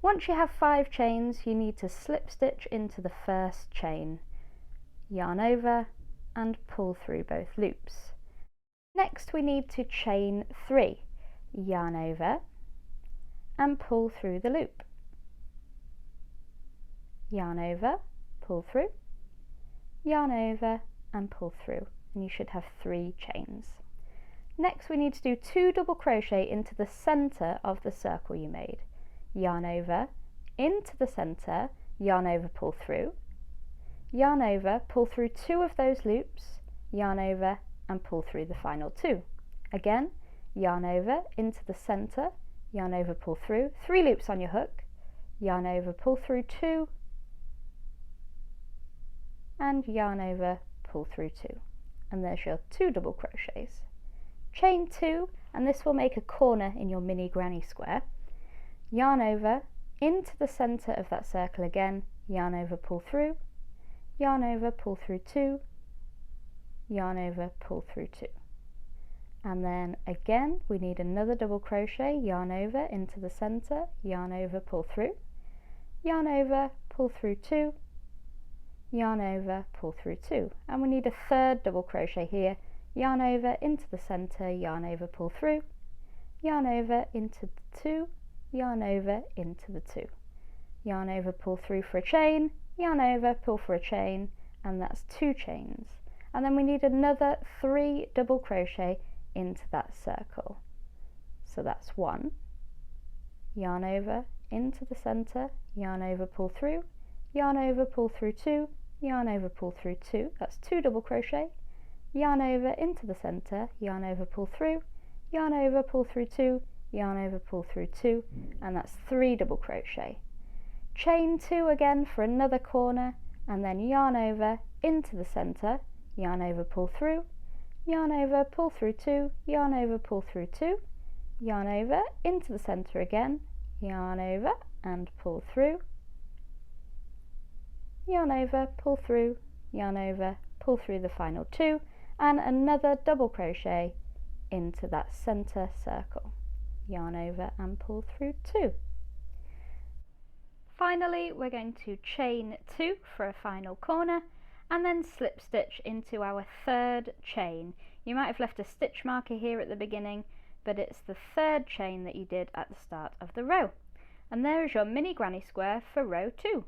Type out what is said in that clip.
Once you have 5 chains, you need to slip stitch into the first chain, yarn over and pull through both loops. Next we need to chain 3, yarn over and pull through the loop, yarn over, pull through, yarn over and pull through, and you should have 3 chains. Next we need to do 2 double crochet into the center of the circle you made, yarn over, into the center, yarn over, pull through, yarn over, pull through 2 of those loops, yarn over and pull through the final 2. Again, yarn over into the center, yarn over, pull through, 3 loops on your hook, yarn over, pull through 2, and yarn over, pull through 2, and there's your 2 double crochets. Chain 2, and this will make a corner in your mini granny square. Yarn over into the center of that circle again, yarn over, pull through, yarn over, pull through 2, yarn over, pull through 2, and then again we need another double crochet, yarn over into the center, yarn over, pull through, yarn over, pull through 2, yarn over, pull through 2, and we need a 3rd double crochet here, yarn over into the center, yarn over, pull through, yarn over into the 2, yarn over into the 2, yarn over, pull through for a chain, yarn over, pull for a chain, and that's 2 chains. And then we need another 3 double crochet into that circle. So that's 1, yarn over into the center, yarn over, pull through, yarn over, pull through 2, yarn over, pull through 2, that's 2 double crochet, yarn over into the center, yarn over, pull through, yarn over, pull through 2, yarn over, pull through 2, and that's 3 double crochet. Chain 2 again for another corner, and then yarn over into the center, yarn over, pull through, yarn over, pull through 2, yarn over, pull through 2, yarn over into the center again, yarn over and pull through, yarn over, pull through, yarn over, pull through the final 2, and another double crochet into that center circle, yarn over and pull through 2. Finally, we're going to chain 2 for a final corner and then slip stitch into our 3rd chain. You might have left a stitch marker here at the beginning, but it's the 3rd chain that you did at the start of the row. And there is your mini granny square for row 2.